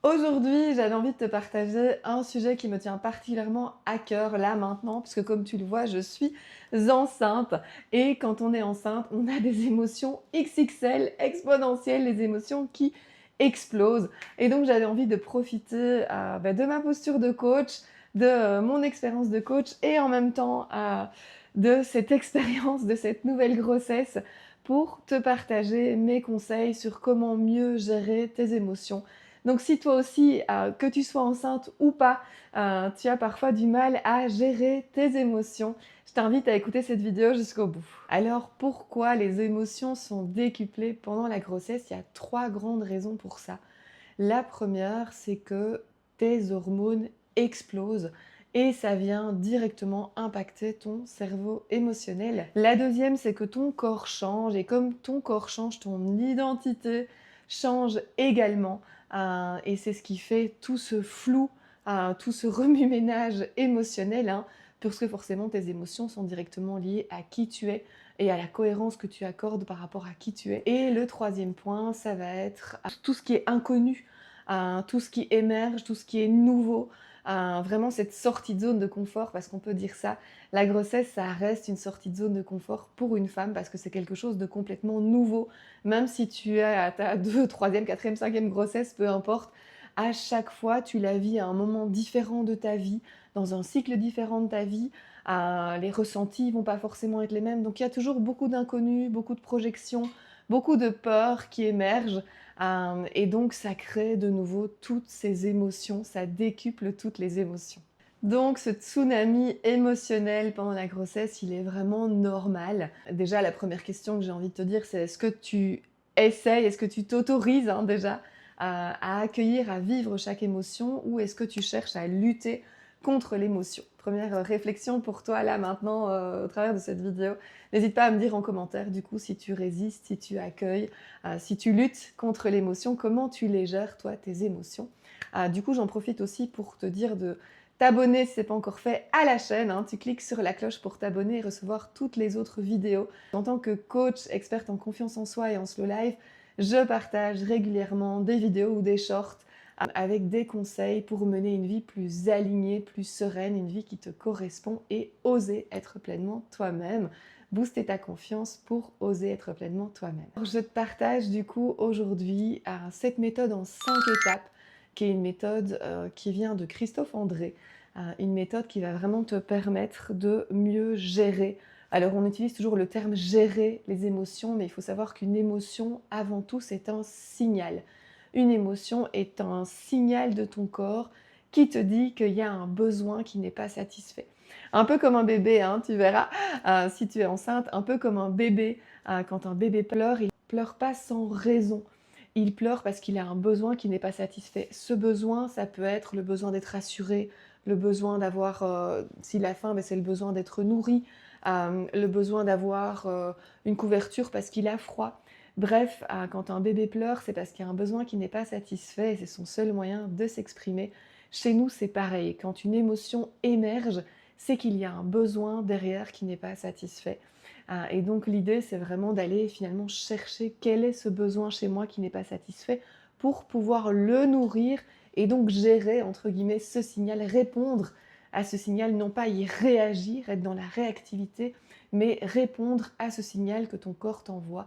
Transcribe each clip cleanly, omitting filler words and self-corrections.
Aujourd'hui, j'avais envie de te partager un sujet qui me tient particulièrement à cœur là maintenant, puisque comme tu le vois, je suis enceinte. Et quand on est enceinte, on a des émotions XXL, exponentielles, les émotions qui explosent. Et donc j'avais envie de profiter de ma posture de coach, de mon expérience de coach et en même temps de cette expérience, de cette nouvelle grossesse pour te partager mes conseils sur comment mieux gérer tes émotions. Donc si toi aussi, que tu sois enceinte ou pas, tu as parfois du mal à gérer tes émotions, je t'invite à écouter cette vidéo jusqu'au bout. Alors pourquoi les émotions sont décuplées pendant la grossesse? Il y a 3 grandes raisons pour ça. La première, c'est que tes hormones explosent et ça vient directement impacter ton cerveau émotionnel. La deuxième, c'est que ton corps change et comme ton corps change, ton identité change également. Et c'est ce qui fait tout ce flou, tout ce remue-ménage émotionnel, parce que forcément tes émotions sont directement liées à qui tu es et à la cohérence que tu accordes par rapport à qui tu es. Et le troisième point, ça va être tout ce qui est inconnu, tout ce qui émerge, tout ce qui est nouveau, vraiment cette sortie de zone de confort, parce qu'on peut dire ça, la grossesse, ça reste une sortie de zone de confort pour une femme, parce que c'est quelque chose de complètement nouveau, même si tu es à ta 2e, 3e, 4e, 5e grossesse, peu importe, à chaque fois, tu la vis à un moment différent de ta vie, dans un cycle différent de ta vie, les ressentis vont pas forcément être les mêmes, donc il y a toujours beaucoup d'inconnus, beaucoup de projections, beaucoup de peurs qui émergent, et donc ça crée de nouveau toutes ces émotions, ça décuple toutes les émotions. Donc ce tsunami émotionnel pendant la grossesse, il est vraiment normal. Déjà, la première question que j'ai envie de te dire, c'est est-ce que tu essayes, est-ce que tu t'autorises déjà à accueillir, à vivre chaque émotion, ou est-ce que tu cherches à lutter contre l'émotion? Première réflexion pour toi là maintenant au travers de cette vidéo. N'hésite pas à me dire en commentaire du coup si tu résistes, si tu accueilles, si tu luttes contre l'émotion, comment tu les gères toi tes émotions. Du coup j'en profite aussi pour te dire de t'abonner si ce n'est pas encore fait à la chaîne. Tu cliques sur la cloche pour t'abonner et recevoir toutes les autres vidéos. En tant que coach experte en confiance en soi et en slow life, je partage régulièrement des vidéos ou des shorts avec des conseils pour mener une vie plus alignée, plus sereine, une vie qui te correspond et oser être pleinement toi-même. Booster ta confiance pour oser être pleinement toi-même. Je te partage du coup aujourd'hui cette méthode en 5 étapes, qui est une méthode qui vient de Christophe André, une méthode qui va vraiment te permettre de mieux gérer. Alors on utilise toujours le terme gérer les émotions, mais il faut savoir qu'une émotion, avant tout, c'est un signal. Une émotion est un signal de ton corps qui te dit qu'il y a un besoin qui n'est pas satisfait. Un peu comme un bébé, tu verras, si tu es enceinte, un peu comme un bébé. Quand un bébé pleure, il ne pleure pas sans raison. Il pleure parce qu'il a un besoin qui n'est pas satisfait. Ce besoin, ça peut être le besoin d'être rassuré, le besoin d'avoir, s'il a faim, c'est le besoin d'être nourri, le besoin d'avoir une couverture parce qu'il a froid. Bref, quand un bébé pleure, c'est parce qu'il y a un besoin qui n'est pas satisfait et c'est son seul moyen de s'exprimer. Chez nous, c'est pareil. Quand une émotion émerge, c'est qu'il y a un besoin derrière qui n'est pas satisfait. Et donc l'idée, c'est vraiment d'aller finalement chercher quel est ce besoin chez moi qui n'est pas satisfait pour pouvoir le nourrir et donc gérer, entre guillemets, ce signal, répondre à ce signal, non pas y réagir, être dans la réactivité, mais répondre à ce signal que ton corps t'envoie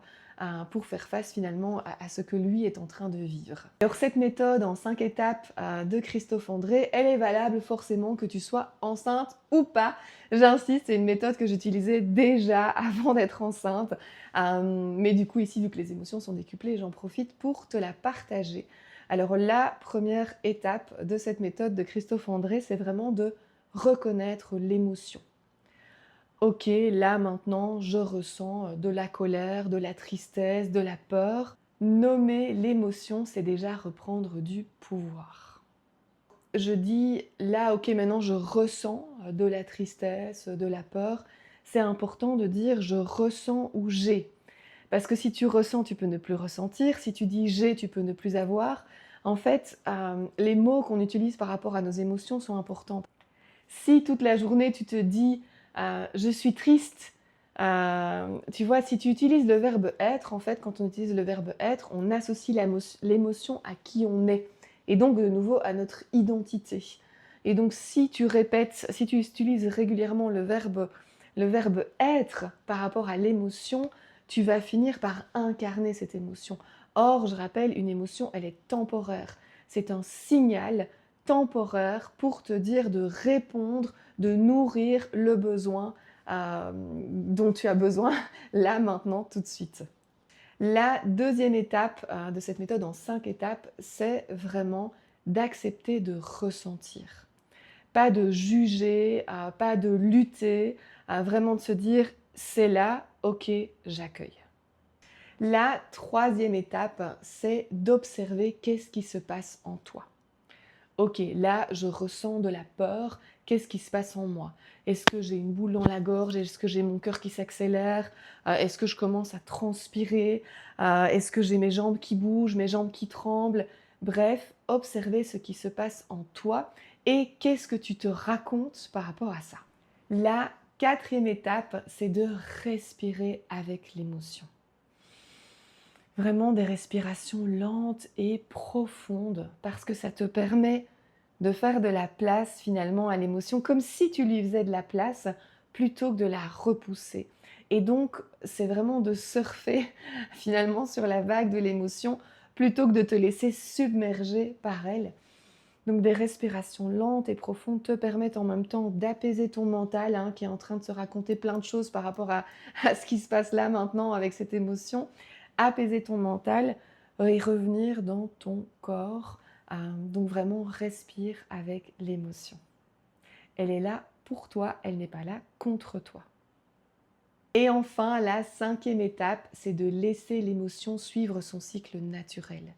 pour faire face finalement à ce que lui est en train de vivre. Alors cette méthode en 5 étapes de Christophe André, elle est valable forcément que tu sois enceinte ou pas. J'insiste, c'est une méthode que j'utilisais déjà avant d'être enceinte. Mais du coup ici, vu que les émotions sont décuplées, j'en profite pour te la partager. Alors la première étape de cette méthode de Christophe André, c'est vraiment de reconnaître l'émotion. Ok, là maintenant, je ressens de la colère, de la tristesse, de la peur. Nommer l'émotion, c'est déjà reprendre du pouvoir. Je dis là, ok, maintenant je ressens de la tristesse, de la peur. C'est important de dire je ressens ou j'ai. Parce que si tu ressens, tu peux ne plus ressentir. Si tu dis j'ai, tu peux ne plus avoir. En fait, les mots qu'on utilise par rapport à nos émotions sont importants. Si toute la journée tu te dis je suis triste, tu vois, si tu utilises le verbe être, en fait, quand on utilise le verbe être, on associe l'émotion à qui on est. et donc de nouveau à notre identité. Et donc si tu répètes, si tu utilises régulièrement le verbe être par rapport à l'émotion, tu vas finir par incarner cette émotion. Or, je rappelle, une émotion, elle est temporaire. C'est un signal temporaire pour te dire de répondre, de nourrir le besoin dont tu as besoin là, maintenant, tout de suite. La deuxième étape de cette méthode en 5 étapes, c'est vraiment d'accepter de ressentir. Pas de juger, pas de lutter, vraiment de se dire c'est là, ok, j'accueille. La troisième étape, c'est d'observer qu'est-ce qui se passe en toi. Ok, là, je ressens de la peur. Qu'est-ce qui se passe en moi? Est-ce que j'ai une boule dans la gorge? Est-ce que j'ai mon cœur qui s'accélère? Est-ce que je commence à transpirer? Est-ce que j'ai mes jambes qui bougent, mes jambes qui tremblent? Bref, observez ce qui se passe en toi et qu'est-ce que tu te racontes par rapport à ça. La quatrième étape, c'est de respirer avec l'émotion. Vraiment des respirations lentes et profondes parce que ça te permet de faire de la place finalement à l'émotion comme si tu lui faisais de la place plutôt que de la repousser. Et donc, c'est vraiment de surfer finalement sur la vague de l'émotion plutôt que de te laisser submerger par elle. Donc des respirations lentes et profondes te permettent en même temps d'apaiser ton mental qui est en train de se raconter plein de choses par rapport à ce qui se passe là maintenant avec cette émotion. Apaiser ton mental et revenir dans ton corps. Donc vraiment respire avec l'émotion. Elle est là pour toi, elle n'est pas là contre toi. Et enfin, la cinquième étape, c'est de laisser l'émotion suivre son cycle naturel.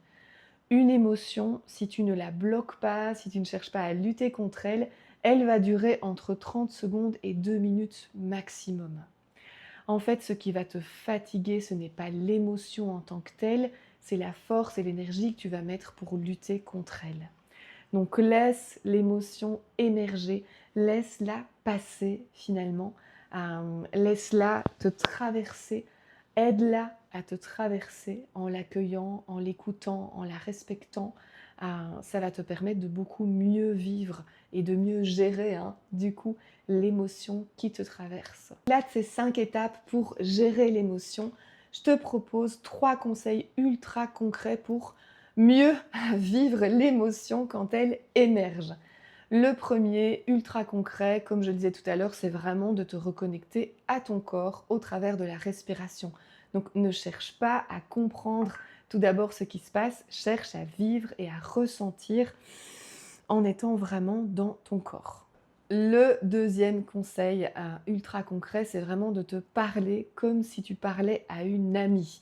Une émotion, si tu ne la bloques pas, si tu ne cherches pas à lutter contre elle, elle va durer entre 30 secondes et 2 minutes maximum. En fait, ce qui va te fatiguer, ce n'est pas l'émotion en tant que telle, c'est la force et l'énergie que tu vas mettre pour lutter contre elle. Donc laisse l'émotion émerger, laisse-la passer finalement, laisse-la te traverser, aide-la à te traverser en l'accueillant, en l'écoutant, en la respectant. Ça va te permettre de beaucoup mieux vivre et de mieux gérer du coup l'émotion qui te traverse. Là, de ces 5 étapes pour gérer l'émotion, je te propose 3 conseils ultra concrets pour mieux vivre l'émotion quand elle émerge. Le premier, ultra concret, comme je le disais tout à l'heure, c'est vraiment de te reconnecter à ton corps au travers de la respiration. Donc ne cherche pas à comprendre tout d'abord ce qui se passe, cherche à vivre et à ressentir en étant vraiment dans ton corps. Le deuxième conseil ultra concret, c'est vraiment de te parler comme si tu parlais à une amie.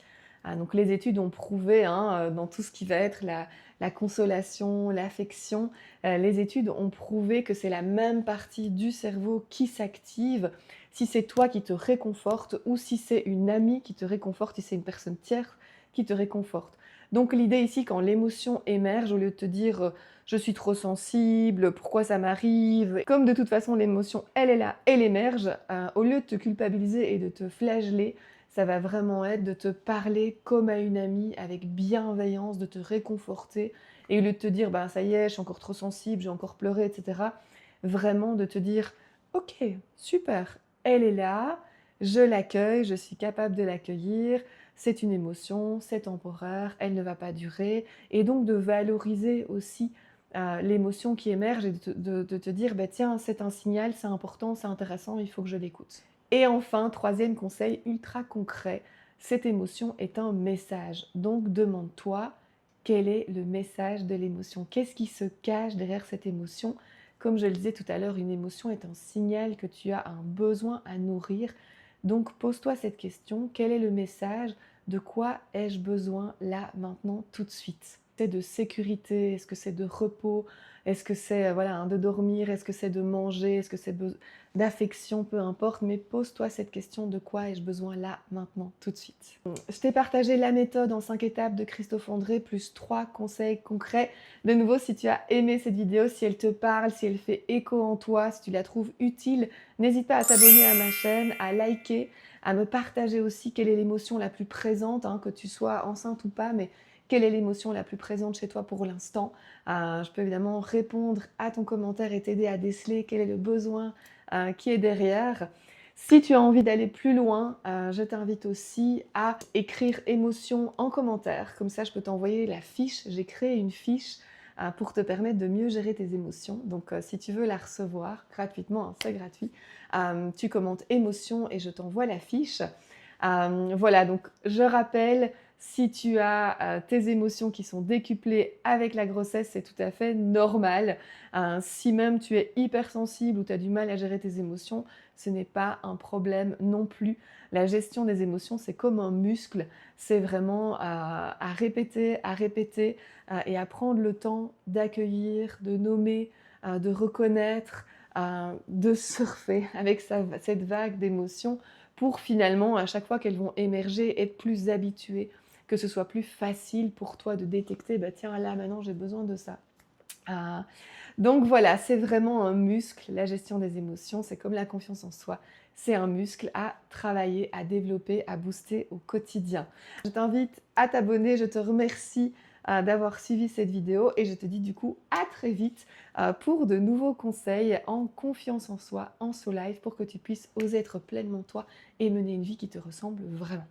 Donc les études ont prouvé, dans tout ce qui va être la consolation, l'affection, les études ont prouvé que c'est la même partie du cerveau qui s'active si c'est toi qui te réconforte ou si c'est une amie qui te réconforte, si c'est une personne tierce qui te réconforte. Donc l'idée ici, quand l'émotion émerge, au lieu de te dire je suis trop sensible, pourquoi ça m'arrive, comme de toute façon l'émotion, elle est là, elle émerge, au lieu de te culpabiliser et de te flageller, ça va vraiment être de te parler comme à une amie, avec bienveillance, de te réconforter, et au lieu de te dire ça y est, je suis encore trop sensible, j'ai encore pleuré, etc. Vraiment de te dire ok, super, elle est là, je l'accueille, je suis capable de l'accueillir, c'est une émotion, c'est temporaire, elle ne va pas durer, et donc de valoriser aussi l'émotion qui émerge et de te dire tiens, c'est un signal, c'est important, c'est intéressant, il faut que je l'écoute. Et enfin, troisième conseil ultra concret, cette émotion est un message. Donc demande-toi quel est le message de l'émotion, qu'est-ce qui se cache derrière cette émotion. Comme je le disais tout à l'heure, une émotion est un signal que tu as un besoin à nourrir. Donc pose-toi cette question, quel est le message? De quoi ai-je besoin là, maintenant, tout de suite? C'est de sécurité? Est-ce que c'est de repos? Est-ce que c'est de dormir? Est-ce que c'est de manger? Est-ce que c'est d'affection? Peu importe, mais pose-toi cette question, de quoi ai-je besoin là, maintenant, tout de suite? Je t'ai partagé la méthode en 5 étapes de Christophe André, plus 3 conseils concrets. De nouveau, si tu as aimé cette vidéo, si elle te parle, si elle fait écho en toi, si tu la trouves utile, n'hésite pas à t'abonner à ma chaîne, à liker, à me partager aussi quelle est l'émotion la plus présente, que tu sois enceinte ou pas, mais quelle est l'émotion la plus présente chez toi pour l'instant. Je peux évidemment répondre à ton commentaire et t'aider à déceler quel est le besoin qui est derrière. Si tu as envie d'aller plus loin, je t'invite aussi à écrire émotion en commentaire. Comme ça, je peux t'envoyer la fiche. J'ai créé une fiche pour te permettre de mieux gérer tes émotions. Donc, si tu veux la recevoir gratuitement, hein, c'est gratuit, tu commentes émotion et je t'envoie la fiche. Voilà, donc je rappelle, si tu as tes émotions qui sont décuplées avec la grossesse, c'est tout à fait normal. Si même tu es hypersensible ou tu as du mal à gérer tes émotions, ce n'est pas un problème non plus. La gestion des émotions, c'est comme un muscle. C'est vraiment à répéter, et à prendre le temps d'accueillir, de nommer, de reconnaître, de surfer avec cette vague d'émotions pour finalement, à chaque fois qu'elles vont émerger, être plus habituées, que ce soit plus facile pour toi de détecter, bah tiens, là, maintenant, j'ai besoin de ça. Donc voilà, c'est vraiment un muscle, la gestion des émotions, c'est comme la confiance en soi, c'est un muscle à travailler, à développer, à booster au quotidien. Je t'invite à t'abonner, je te remercie d'avoir suivi cette vidéo et je te dis du coup à très vite pour de nouveaux conseils en confiance en soi, en soul life, pour que tu puisses oser être pleinement toi et mener une vie qui te ressemble vraiment.